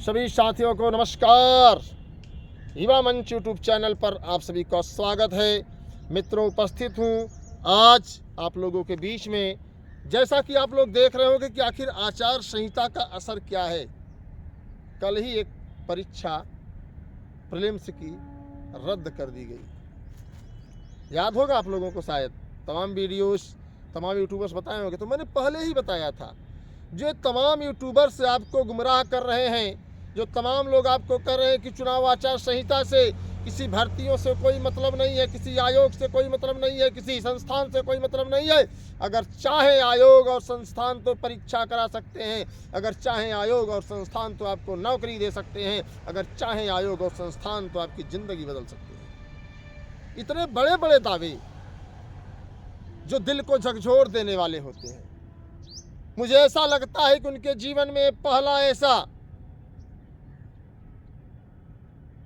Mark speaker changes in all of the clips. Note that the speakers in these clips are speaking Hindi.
Speaker 1: सभी साथियों को नमस्कार। युवा मंच यूट्यूब चैनल पर आप सभी का स्वागत है। मित्रों, उपस्थित हूँ आज आप लोगों के बीच में। जैसा कि आप लोग देख रहे होंगे कि आखिर आचार संहिता का असर क्या है। कल ही एक परीक्षा प्रीलिम्स की रद्द कर दी गई। याद होगा आप लोगों को, शायद तमाम वीडियोस तमाम यूट्यूबर्स बताए होंगे। तो मैंने पहले ही बताया था, जो तमाम यूट्यूबर्स आपको गुमराह कर रहे हैं, जो तमाम लोग आपको कर रहे हैं कि चुनाव आचार संहिता से किसी भर्तियों से कोई मतलब नहीं है, किसी आयोग से कोई मतलब नहीं है, किसी संस्थान से कोई मतलब नहीं है। अगर चाहे आयोग और संस्थान तो परीक्षा करा सकते हैं, अगर चाहे आयोग और संस्थान तो आपको नौकरी दे सकते हैं, अगर चाहे आयोग और संस्थान तो आपकी ज़िंदगी बदल सकते हैं। इतने बड़े बड़े दावे जो दिल को झकझोर देने वाले होते हैं। मुझे ऐसा लगता है कि उनके जीवन में पहला ऐसा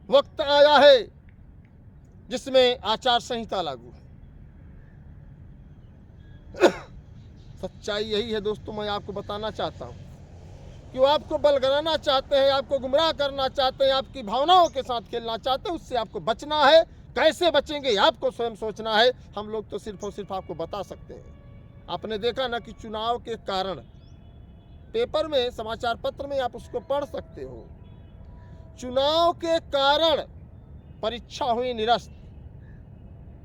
Speaker 1: वक्त आया है जिसमें आचार संहिता लागू है। सच्चाई यही है दोस्तों। मैं आपको बताना चाहता हूं कि वो आपको बलगराना चाहते हैं, आपको गुमराह करना चाहते हैं, आपकी भावनाओं के साथ खेलना चाहते हैं। उससे आपको बचना है। कैसे बचेंगे आपको स्वयं सोचना है। हम लोग तो सिर्फ और सिर्फ आपको बता सकते हैं। आपने देखा ना कि चुनाव के कारण पेपर में, समाचार पत्र में आप उसको पढ़ सकते हो, चुनाव के कारण परीक्षा हुई निरस्त।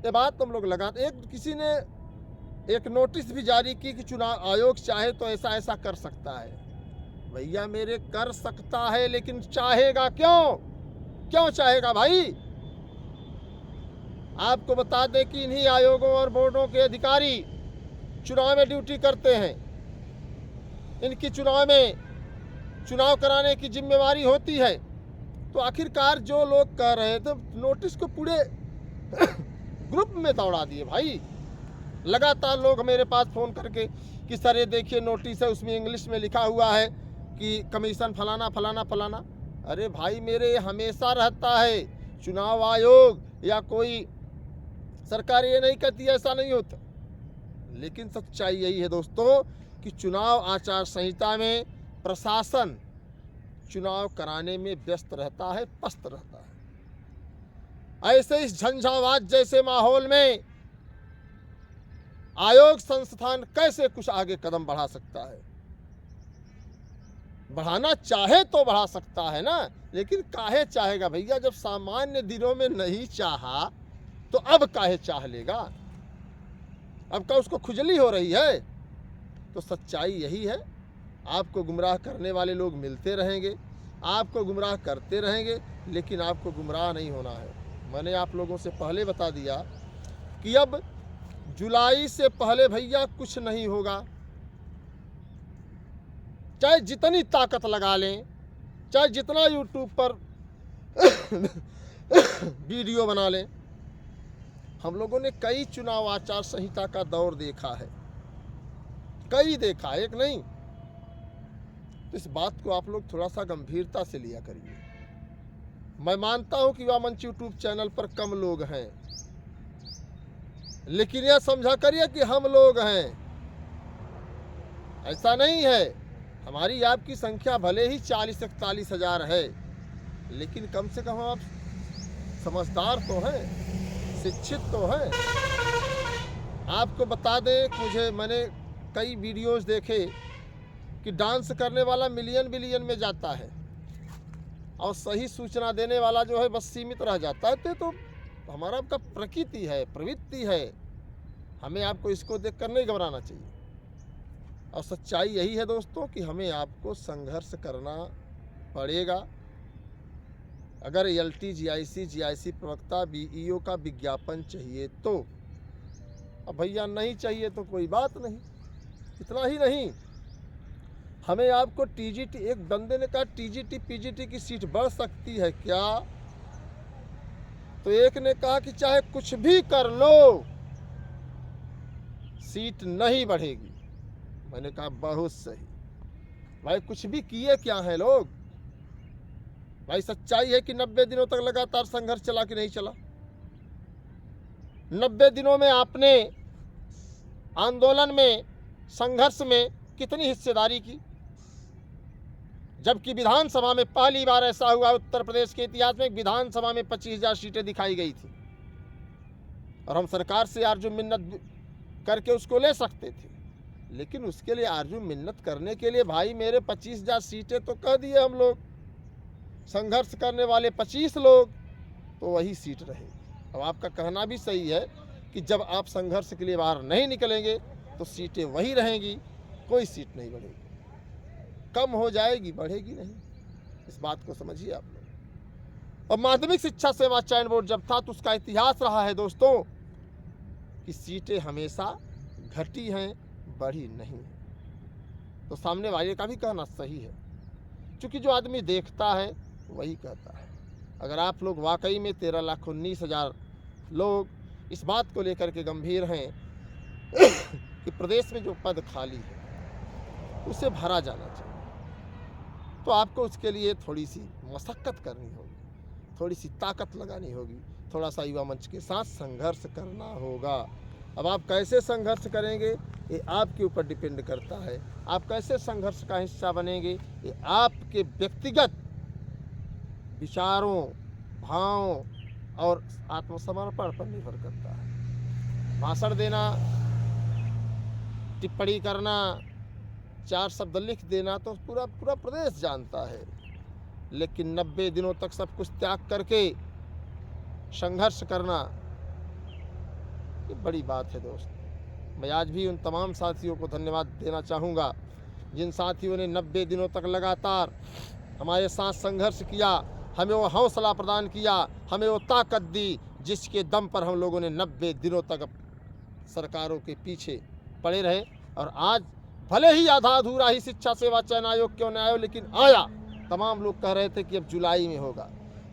Speaker 1: ये बात हम लोग लगाते। किसी ने एक नोटिस भी जारी की कि चुनाव आयोग चाहे तो ऐसा ऐसा कर सकता है। भैया मेरे, कर सकता है, लेकिन चाहेगा क्यों? क्यों चाहेगा भाई? आपको बता दें कि इन्हीं आयोगों और बोर्डों के अधिकारी चुनाव में ड्यूटी करते हैं। इनकी चुनाव कराने की जिम्मेवारी होती है। तो आखिरकार जो लोग कह रहे थे, नोटिस को पूरे ग्रुप में दौड़ा दिए भाई। लगातार लोग मेरे पास फ़ोन करके कि सर ये देखिए नोटिस है, उसमें इंग्लिश में लिखा हुआ है कि कमीशन फलाना फलाना फलाना। अरे भाई मेरे, हमेशा रहता है। चुनाव आयोग या कोई सरकार ये नहीं कहती, ऐसा नहीं होता। लेकिन सच्चाई यही है दोस्तों कि चुनाव आचार संहिता में प्रशासन चुनाव कराने में व्यस्त रहता है, पस्त रहता है। ऐसे इस झंझावात जैसे माहौल में आयोग संस्थान कैसे कुछ आगे कदम बढ़ा सकता है? बढ़ाना चाहे तो बढ़ा सकता है ना, लेकिन काहे चाहेगा भैया? जब सामान्य दिनों में नहीं चाहा तो अब काहे चाह लेगा? अब क्या उसको खुजली हो रही है? तो सच्चाई यही है। आपको गुमराह करने वाले लोग मिलते रहेंगे, आपको गुमराह करते रहेंगे, लेकिन आपको गुमराह नहीं होना है। मैंने आप लोगों से पहले बता दिया कि अब जुलाई से पहले भैया कुछ नहीं होगा। चाहे जितनी ताकत लगा लें, चाहे जितना यूट्यूब पर वीडियो बना लें। हम लोगों ने कई चुनाव आचार संहिता का दौर देखा है, कई देखा, एक नहीं। तो इस बात को आप लोग थोड़ा सा गंभीरता से लिया करिए। मैं मानता हूं कि युवा मंच यूट्यूब चैनल पर कम लोग हैं, लेकिन यह समझा करिए कि हम लोग हैं। ऐसा नहीं है। हमारी आपकी संख्या भले ही 40-41 हज़ार है, लेकिन कम से कम आप समझदार तो हैं, शिक्षित तो हैं। आपको बता दें कि मैंने कई वीडियोस देखे कि डांस करने वाला मिलियन बिलियन में जाता है और सही सूचना देने वाला जो है बस सीमित रह जाता है। तो हमारा आपका प्रकृति है, प्रवृत्ति है। हमें आपको इसको देखकर नहीं घबराना चाहिए। और सच्चाई यही है दोस्तों कि हमें आपको संघर्ष करना पड़ेगा। अगर एलटी, जीआईसी, जीआईसी प्रवक्ता, बीईओ का विज्ञापन चाहिए तो। अब भैया नहीं चाहिए तो कोई बात नहीं। इतना ही नहीं, हमें आपको टीजीटी, एक बंदे ने कहा टीजीटी पीजीटी की सीट बढ़ सकती है क्या? तो एक ने कहा कि चाहे कुछ भी कर लो, सीट नहीं बढ़ेगी। मैंने कहा बहुत सही भाई, कुछ भी किए क्या है लोग? भाई सच्चाई है कि 90 दिनों तक लगातार संघर्ष चला कि नहीं चला? 90 दिनों में आपने आंदोलन में, संघर्ष में कितनी हिस्सेदारी की? जबकि विधानसभा में पहली बार ऐसा हुआ उत्तर प्रदेश के इतिहास में, विधानसभा में 25,000 सीटें दिखाई गई थी और हम सरकार से आरजू मिन्नत करके उसको ले सकते थे, लेकिन उसके लिए आरजू मिन्नत करने के लिए भाई मेरे 25,000 सीटें तो कह दिए हम लोग, संघर्ष करने वाले 25 लोग, तो वही सीट रहेगी। अब आपका कहना भी सही है कि जब आप संघर्ष के लिए बाहर नहीं निकलेंगे तो सीटें वही रहेंगी, कोई सीट नहीं बढ़ेगी, कम हो जाएगी, बढ़ेगी नहीं। इस बात को समझिए आप लोग। और माध्यमिक शिक्षा सेवा चयन बोर्ड जब था तो उसका इतिहास रहा है दोस्तों कि सीटें हमेशा घटी हैं, बढ़ी नहीं। तो सामने वाले का भी कहना सही है, क्योंकि जो आदमी देखता है वही कहता है। अगर आप लोग वाकई में 13,19,000 लोग इस बात को लेकर के गंभीर हैं कि प्रदेश में जो पद खाली है उसे भरा जाना चाहिए, तो आपको उसके लिए थोड़ी सी मशक्क़त करनी होगी, थोड़ी सी ताकत लगानी होगी, थोड़ा सा युवा मंच के साथ संघर्ष करना होगा। अब आप कैसे संघर्ष करेंगे ये आपके ऊपर डिपेंड करता है। आप कैसे संघर्ष का हिस्सा बनेंगे ये आपके व्यक्तिगत विचारों, भावों और आत्मसमर्पण पर निर्भर करता है। भाषण देना, टिप्पणी करना, 4 शब्द लिख देना तो पूरा प्रदेश जानता है, लेकिन 90 दिनों तक सब कुछ त्याग करके संघर्ष करना ये बड़ी बात है दोस्त। मैं आज भी उन तमाम साथियों को धन्यवाद देना चाहूँगा जिन साथियों ने 90 दिनों तक लगातार हमारे साथ संघर्ष किया, हमें वो हौसला प्रदान किया, हमें वो ताकत दी जिसके दम पर हम लोगों ने 90 दिनों तक सरकारों के पीछे पड़े रहे। और आज भले ही आधा अधूरा ही शिक्षा सेवा चयन आयोग क्यों न आया, लेकिन आया। तमाम लोग कह रहे थे कि अब जुलाई में होगा,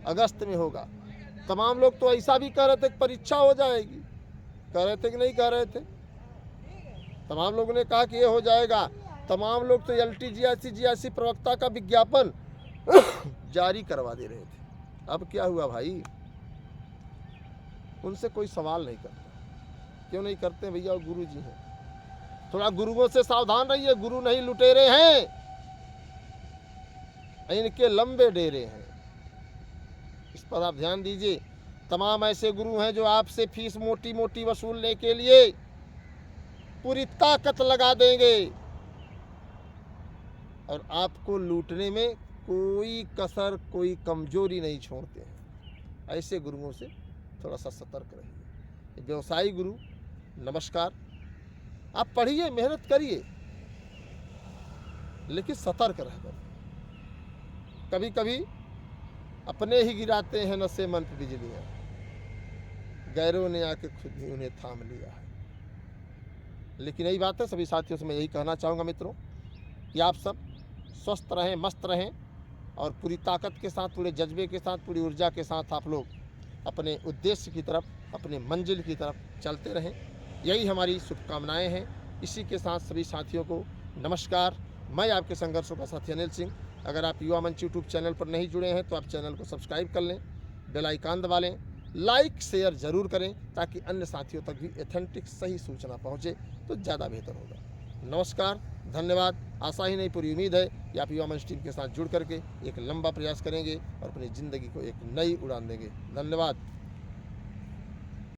Speaker 1: अगस्त में होगा। तमाम लोग तो ऐसा भी कह रहे थे कि परीक्षा हो जाएगी, कह रहे थे कि नहीं कह रहे थे। तमाम लोगों ने कहा कि ये हो जाएगा। तमाम लोग तो LTGIC प्रवक्ता का विज्ञापन जारी करवा दे रहे थे। अब क्या हुआ भाई, उनसे कोई सवाल नहीं करता। क्यों नहीं करते भैया, वो गुरु जी हैं। थोड़ा गुरुओं से सावधान रहिए, गुरु नहीं लुटेरे हैं, इनके लंबे डेरे हैं, इस पर आप ध्यान दीजिए। तमाम ऐसे गुरु हैं जो आपसे फीस मोटी मोटी वसूलने के लिए पूरी ताकत लगा देंगे और आपको लूटने में कोई कसर, कोई कमजोरी नहीं छोड़ते हैं। ऐसे गुरुओं से थोड़ा सा सतर्क रहिए। व्यवसायी गुरु नमस्कार, आप पढ़िए, मेहनत करिए, लेकिन सतर्क रहकर। कभी कभी अपने ही गिराते हैं नशे मन पे बिजलियाँ, गैरों ने आके खुद ही उन्हें थाम लिया है। लेकिन यही बात है, सभी साथियों से मैं यही कहना चाहूँगा मित्रों कि आप सब स्वस्थ रहें, मस्त रहें और पूरी ताकत के साथ, पूरे जज्बे के साथ, पूरी ऊर्जा के साथ आप लोग अपने उद्देश्य की तरफ, अपने मंजिल की तरफ चलते रहें। यही हमारी शुभकामनाएं हैं। इसी के साथ सभी साथियों को नमस्कार। मैं आपके संघर्षों का साथी अनिल सिंह। अगर आप युवा मंच यूट्यूब चैनल पर नहीं जुड़े हैं तो आप चैनल को सब्सक्राइब कर लें, बेल आइकन दबा लें, लाइक शेयर ज़रूर करें ताकि अन्य साथियों तक भी ऑथेंटिक सही सूचना पहुंचे तो ज़्यादा बेहतर होगा। नमस्कार, धन्यवाद। आशा ही नहीं पूरी उम्मीद है कि आप युवा मंच टीम के साथ जुड़ करके एक लंबा प्रयास करेंगे और अपनी ज़िंदगी को एक नई उड़ान देंगे। धन्यवाद।